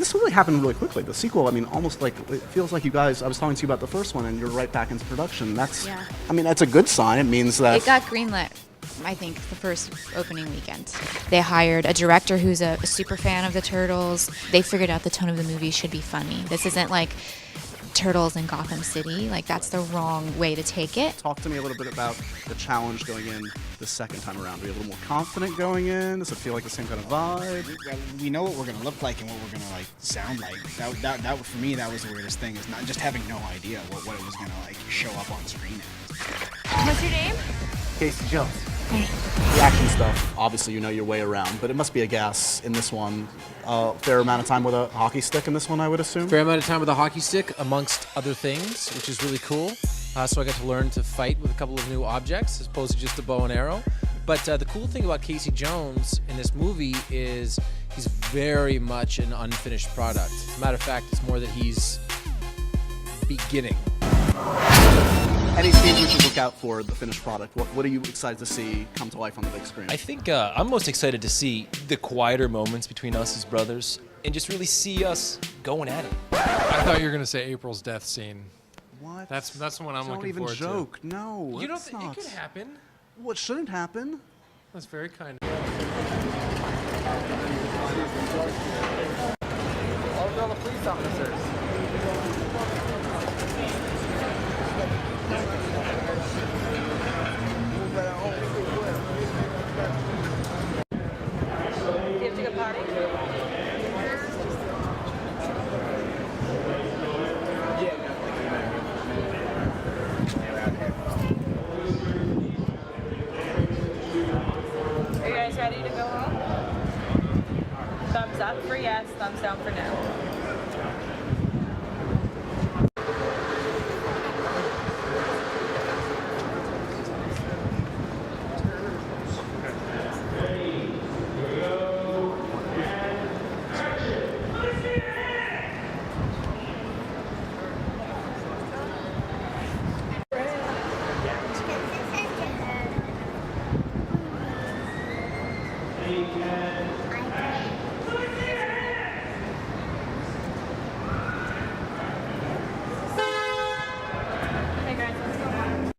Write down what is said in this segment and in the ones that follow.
this really happened really quickly. The sequel, I mean, almost like, it feels like you guys, I was talking to you about the first one and you're right back into production. That's, Yeah. I mean, that's a good sign. It means that... It got greenlit, I think, the first opening weekend. They hired a director who's a super fan of the Turtles. They figured out the tone of the movie should be funny. This isn't like Turtles in Gotham City. Like, that's the wrong way to take it. Talk to me a little bit about the challenge going in the second time around. Are you a little more confident going in? Does it feel like the same kind of vibe? We know what we're gonna look like and what we're gonna like sound like. That for me, that was the weirdest thing, is not just having no idea what it was gonna like show up on screen as. What's your name? Casey Jones. The action stuff, obviously you know your way around, but it must be a gas in this one. Fair amount of time with a hockey stick in this one, I would assume? Fair amount of time with a hockey stick, amongst other things, which is really cool. So I got to learn to fight with a couple of new objects, as opposed to just a bow and arrow. But the cool thing about Casey Jones in this movie is he's very much an unfinished product. As a matter of fact, it's more that he's beginning. Any scenes we should look out for the finished product? What are you excited to see come to life on the big screen? I think I'm most excited to see the quieter moments between us as brothers and just really see us going at it. I thought you were going to say April's death scene. What? That's the one I'm looking forward to. Don't even joke. No, You don't it's think not. it could happen? What shouldn't happen? That's very kind of All the police officers. Do you have to go potty? Are you guys ready to go home? Thumbs up for yes, thumbs down for no. Hey guys, let's go home.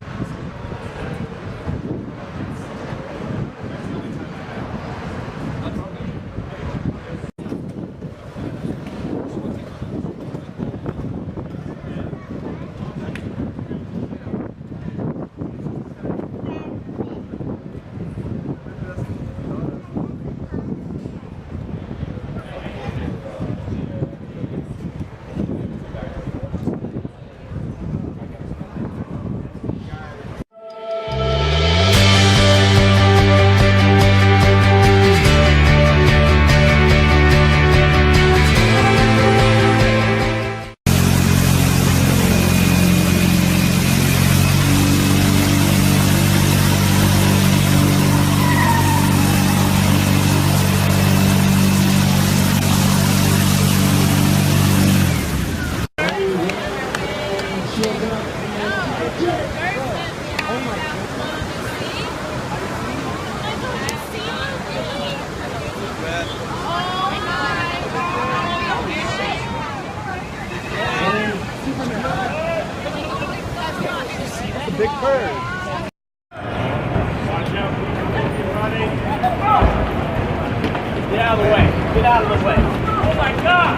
Big bird. Get out of the way. Get out of the way. Oh my God!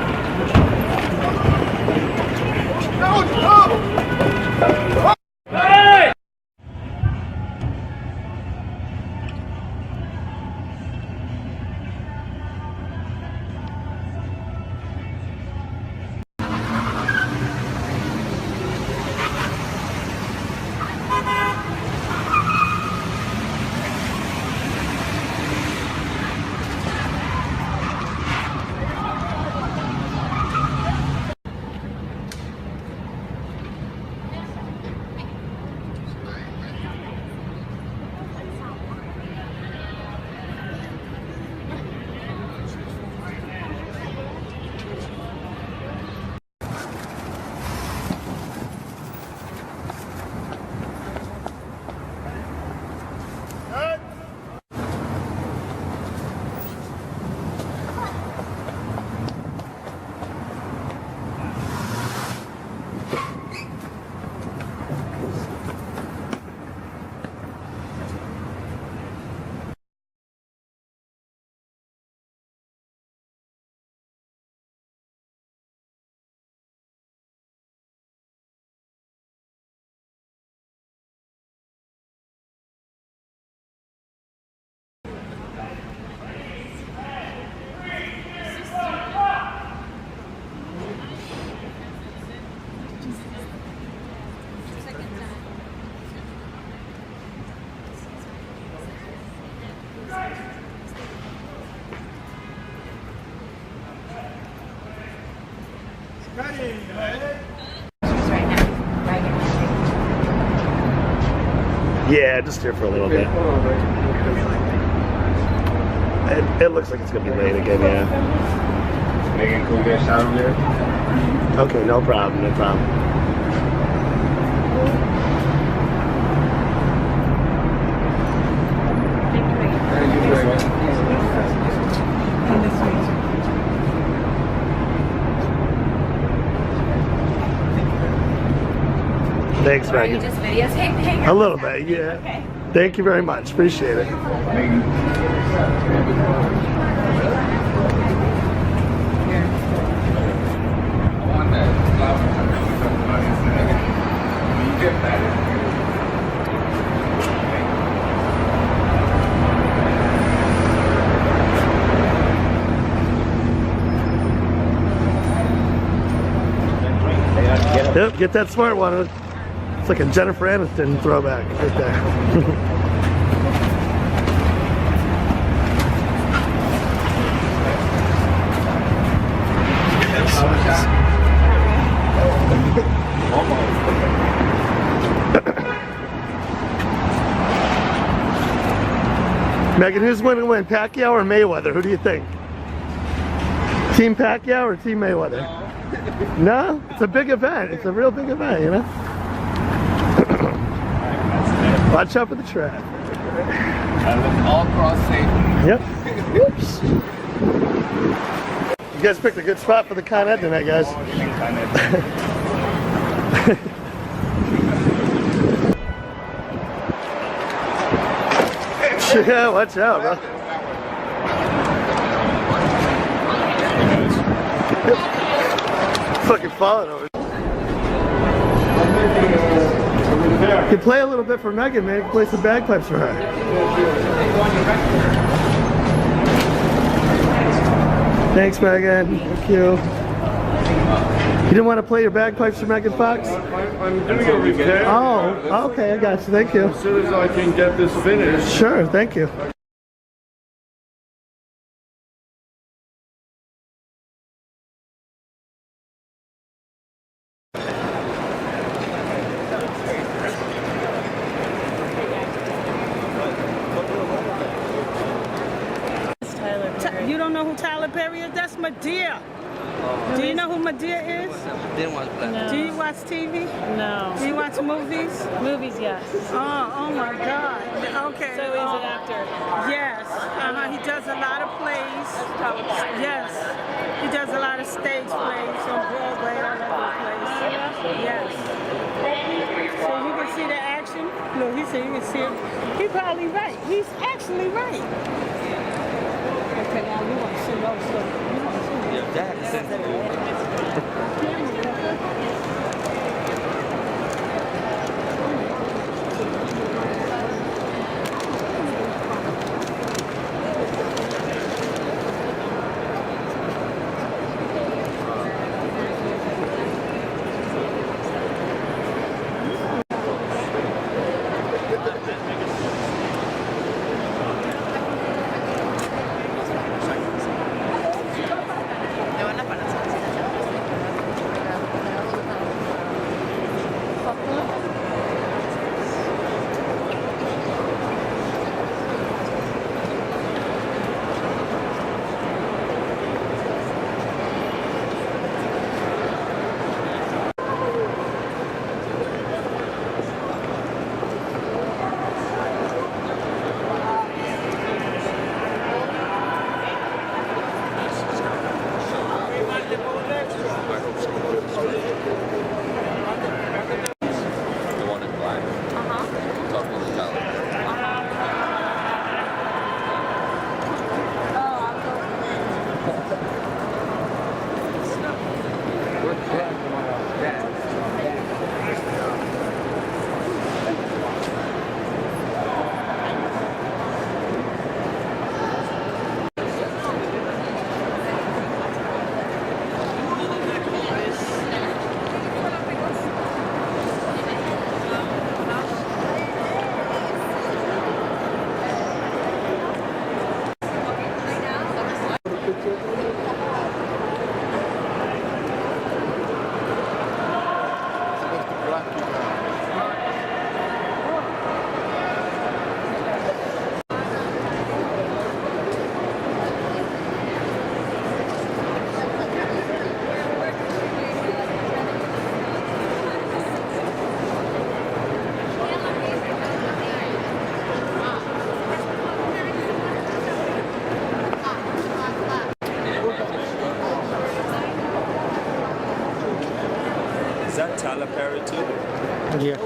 Hey! Yeah, just here for a little bit. It looks like it's gonna be late again, yeah. Megan, can we get a shot over there? Okay, no problem, no problem. Thanks, Megan. Are you just videotaping? A little bit, yeah. Okay. Thank you very much. Appreciate it. Yep, get that smart one. It's like a Jennifer Aniston throwback right there. Megan, who's going to win, Pacquiao or Mayweather? Who do you think? Team Pacquiao or Team Mayweather? No? It's a big event. It's a real big event, you know? Watch out for the trap. All cross safe. Yep. Whoops. You guys picked a good spot for the Con Ed tonight, guys. Yeah, watch out, bro. Fucking falling over. You can play a little bit for Megan, man. You can play some bagpipes for her. Thanks, Megan. Thank you. You didn't want to play your bagpipes for Megan Fox? I'm doing a repair. Oh, okay, I got you. Thank you. As soon as I can get this finished. Sure, thank you. You don't know who Tyler Perry is? That's Madea. Do you know who Madea is? Didn't watch Black. No. Do you watch TV? No. Do you watch movies? Movies, yes. Oh my God. Okay. So he's an actor. Yes. He does a lot of plays. Yes. He does a lot of stage plays on Broadway, all over the place. Yes. So you can see the action. Look, he said you can see him. He's probably right. He's actually right. Okay, now you want to see those stuff. Yeah, Dad sent it. Tyler Perry too. Yeah.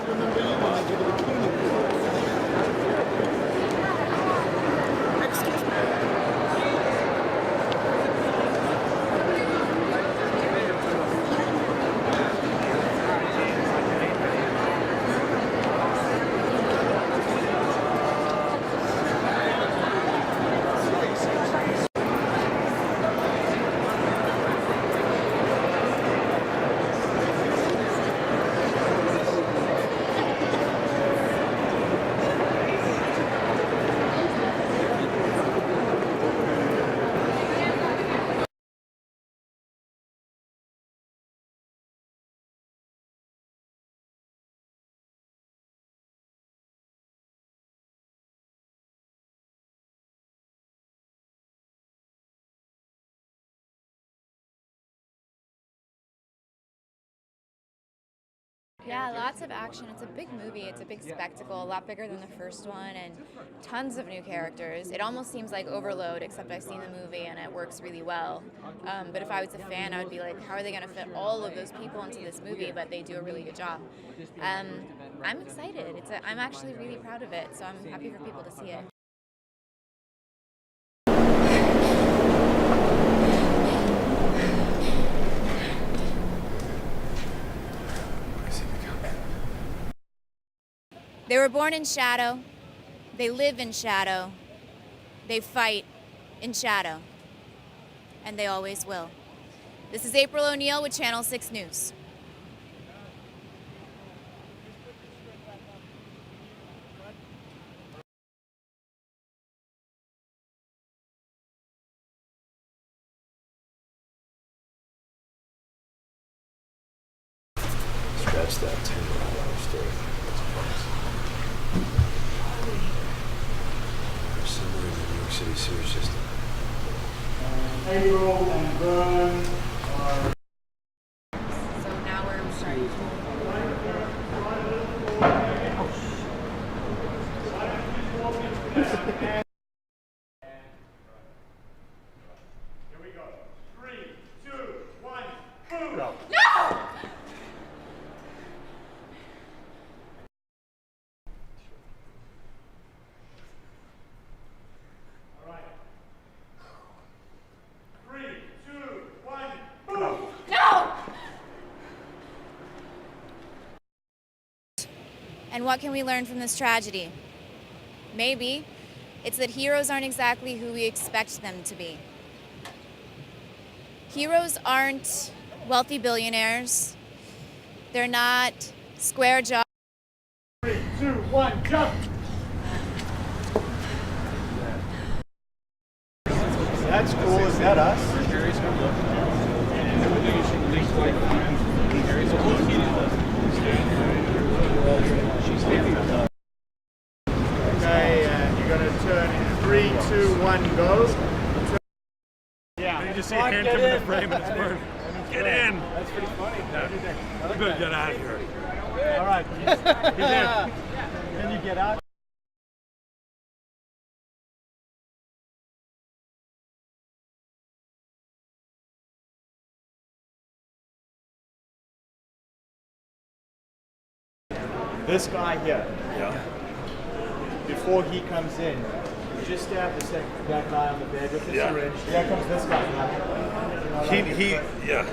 Yeah, lots of action. It's a big movie. It's a big spectacle, a lot bigger than the first one, and tons of new characters. It almost seems like overload, except I've seen the movie and it works really well. But if I was a fan, I would be like, how are they going to fit all of those people into this movie? But they do a really good job. I'm excited. I'm actually really proud of it, so I'm happy for people to see it. They were born in shadow, they live in shadow, they fight in shadow, and they always will. This is April O'Neil with Channel 6 News. Scratch that $10 story. Somewhere in the New York City sewage system. April and Vern are... So now we're starting. Here we go. 3, 2, 1, boom! No! And what can we learn from this tragedy? Maybe it's that heroes aren't exactly who we expect them to be. Heroes aren't wealthy billionaires. They're not square jobs. 3, 2, 1, jump! That's cool. Is that us? Okay, and you're going to turn 3, 2, 1, go. Yeah. You just see a hand come in the frame and it's burned. Get in! That's pretty funny. You better get out of here. All right. He's in. Can you get out? This guy here. Yeah. Before he comes in, just stab that guy on the bed with the syringe. Here comes this guy.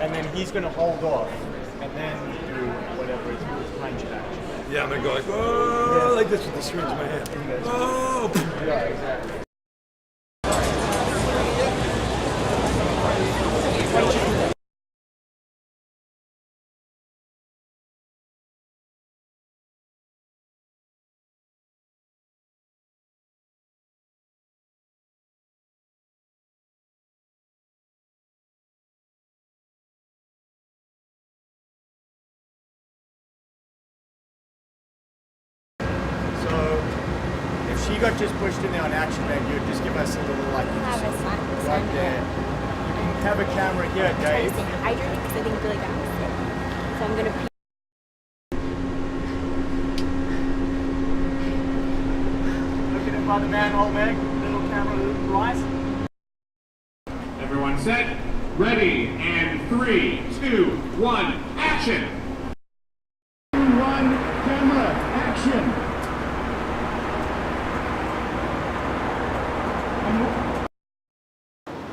And then he's going to hold off, and then do whatever his punch action. Yeah, I'm going to go like, oh, like this with the syringe in my hand. Oh! Yeah, exactly. She got just pushed in there on action, man. You just give us a little like. Have a sun. Right there. You can have a camera here, Dave. I drink because I think Billy got sick. So I'm gonna. Looking in by the manhole, Meg. Little camera, rise. Everyone set, ready, and 3, 2, 1, action!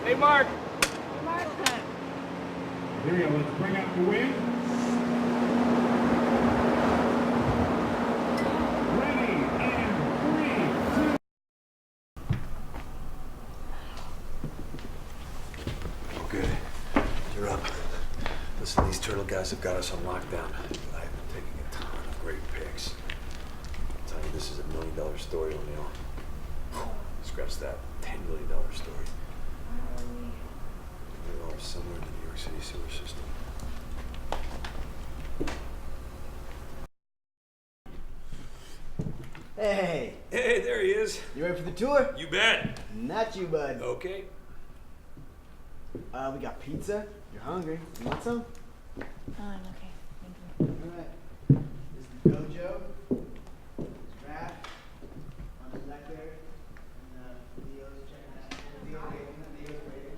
Hey, Mark. Here we go. Let's bring up the wing. Ready, and 3, 2. Okay, you're up. Listen, these turtle guys have got us on lockdown. I've been taking a ton of great pics. I'm telling you, this is $1 million story, O'Neill. Scratch that. $10 million story. We are somewhere in the New York City sewer system. Hey! Hey, there he is. You ready for the tour? You bet. Not you, bud. Okay. We got pizza. You're hungry. You want some? Oh, I'm okay. Thank you. Alright. This is the dojo. Draft. On the left there. And Leo's checking out. Leo's waiting. Leo's waiting.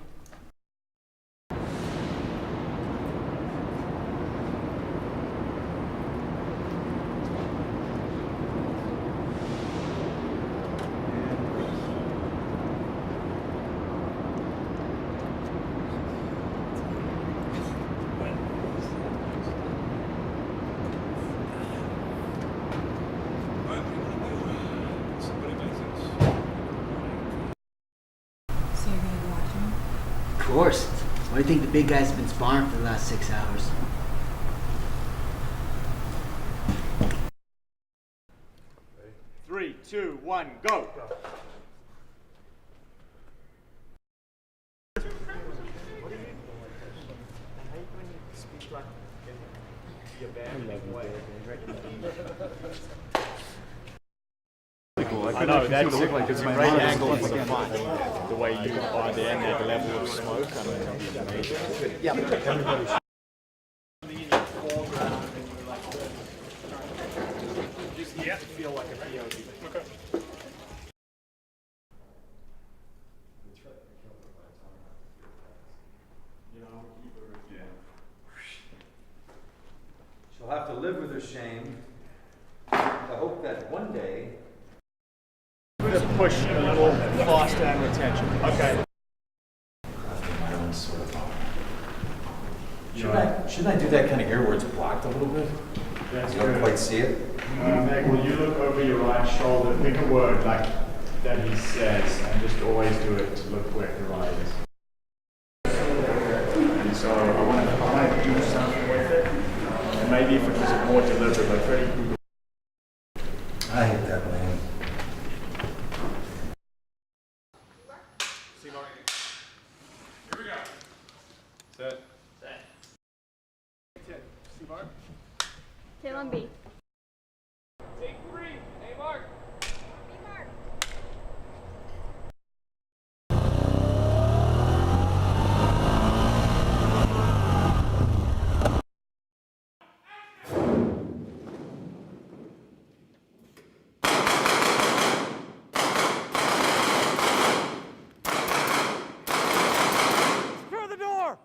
So you're gonna go watch him? Of course. Why do you think the big guys have been sparring for the last 6 hours? Three, two, one, go. I know, that's like it's a great angle for the fun. The way you are there and that level of smoke, I mean, it'll be amazing. Yeah. Everybody should. Yeah. Feel like a POV. Okay. She'll have to live with her shame. I hope that one day. Bit of push, a little faster and retention. Okay. Shouldn't I do that kind of here where it's blocked a little bit? That's You don't good. quite see it? Meg, will you look over your right shoulder, pick a word like that he says, and just always do it to look where your eye is. And so I want to do something with it, and maybe if it was more deliberate, like Freddie. I hate that man. See, Mark. Here we go. Set. See, Mark. Tail on B. Take 3. Hey, Mark. Through the door!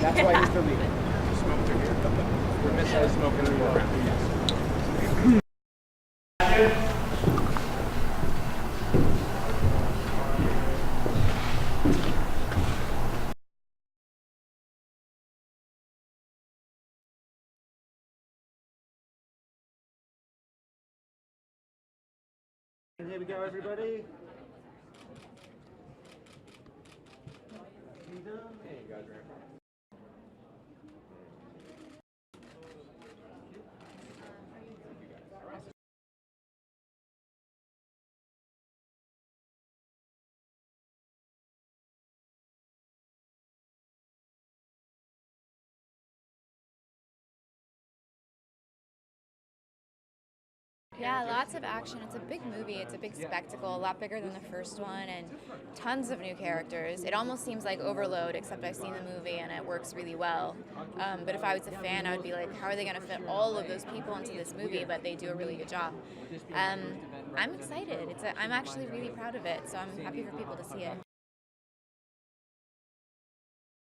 That's why he's the leader. We're missing smoking in the Here we go, everybody. Yeah, lots of action. It's a big movie. It's a big spectacle, a lot bigger than the first one, and tons of new characters. It almost seems like overload, except I've seen the movie and it works really well. But if I was a fan, I would be like, how are they going to fit all of those people into this movie? But they do a really good job. I'm excited. I'm actually really proud of it, so I'm happy for people to see it.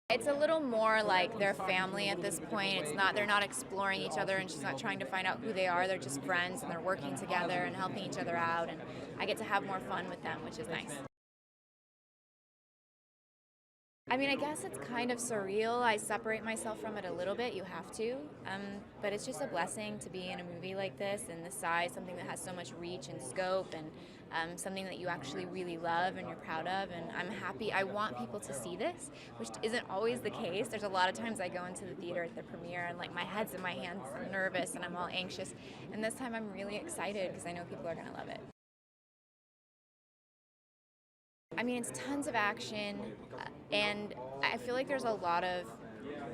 It's a little more like their family at this point. They're not exploring each other, and she's not trying to find out who they are. They're just friends, and they're working together and helping each other out, and I get to have more fun with them, which is nice. I mean, I guess it's kind of surreal. I separate myself from it a little bit. You have to. But it's just a blessing to be in a movie like this and this size, something that has so much reach and scope, and something that you actually really love and you're proud of. And I'm happy. I want people to see this, which isn't always the case. There's a lot of times I go into the theater at the premiere and like my head's in my hands, I'm nervous and I'm all anxious. And this time I'm really excited because I know people are going to love it. I mean, it's tons of action, and I feel like there's a lot of,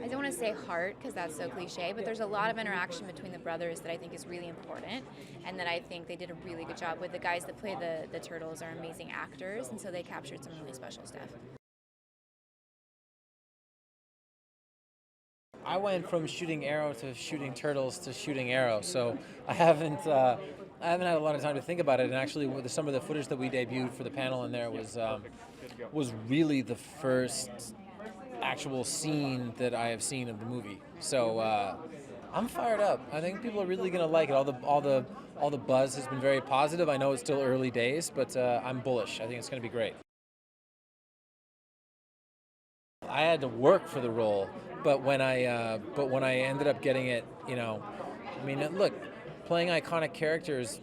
I don't want to say heart because that's so cliche, but there's a lot of interaction between the brothers that I think is really important, and that I think they did a really good job with. The guys that play the turtles are amazing actors, and so they captured some really special stuff. I went from shooting Arrow to shooting turtles to shooting Arrow, so I haven't had a lot of time to think about it. And actually, some of the footage that we debuted for the panel in there was really the first actual scene that I have seen of the movie. So I'm fired up. I think people are really going to like it. All the buzz has been very positive. I know it's still early days, but I'm bullish. I think it's going to be great. I had to work for the role, but when I ended up getting it, I mean, look, playing iconic characters,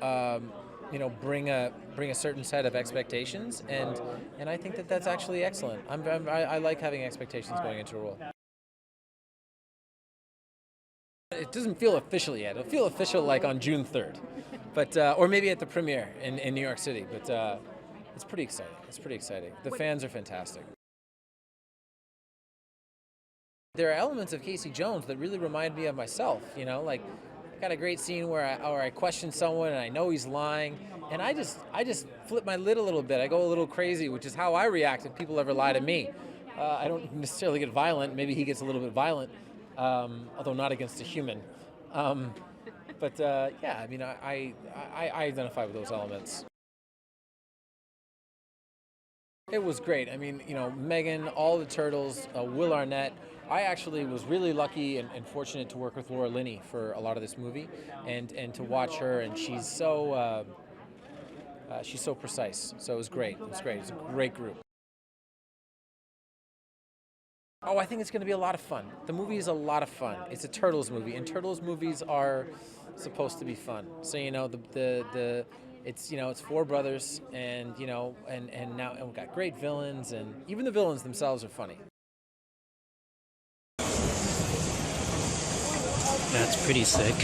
bring a certain set of expectations, and I think that's actually excellent. I like having expectations going into a role. It doesn't feel official yet. It'll feel official like on June 3rd, but or maybe at the premiere in New York City. But it's pretty exciting. It's pretty exciting. The fans are fantastic. There are elements of Casey Jones that really remind me of myself, like I got a great scene where I question someone and I know he's lying, and I just flip my lid a little bit. I go a little crazy, which is how I react if people ever lie to me. I don't necessarily get violent. Maybe he gets a little bit violent, although not against a human. But yeah, I mean, I identify with those elements. It was great. I mean, Megan, all the turtles, Will Arnett. I actually was really lucky and fortunate to work with Laura Linney for a lot of this movie, and to watch her, and she's so precise. So it was great. It was great. It's a great group. Oh, I think it's going to be a lot of fun. The movie is a lot of fun. It's a Turtles movie, and Turtles movies are supposed to be fun. So the it's it's four brothers, and and now we've got great villains, and even the villains themselves are funny. That's pretty sick.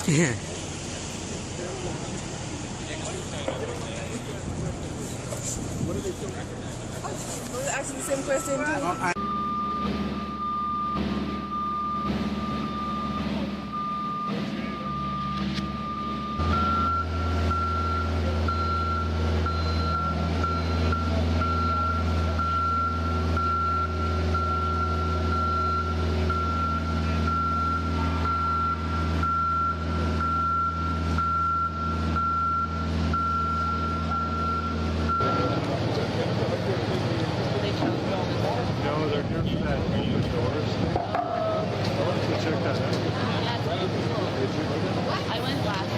Yeah. What are they doing? I was asking the same question too. No, they're here for that open doors thing. I wanted to check that out. I went last.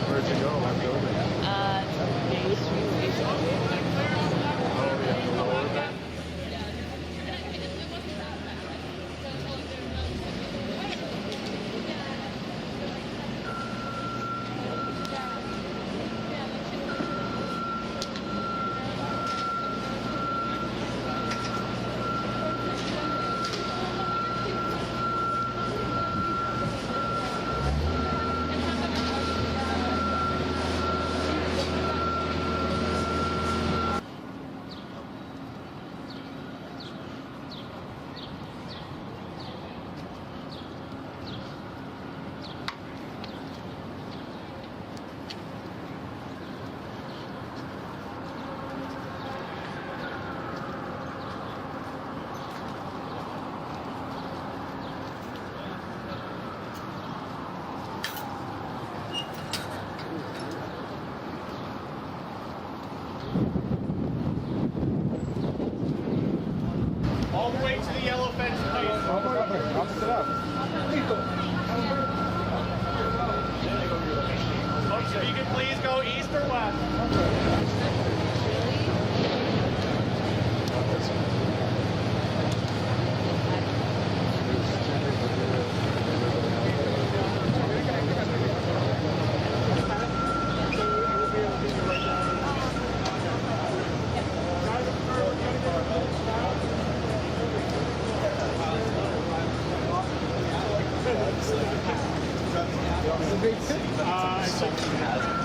Where'd you go? What building? Main Street Station. Oh, yeah, the lower bit. All the way to the yellow fence, please. Opposite up. Folks, if you could please go east or west. It's a big city.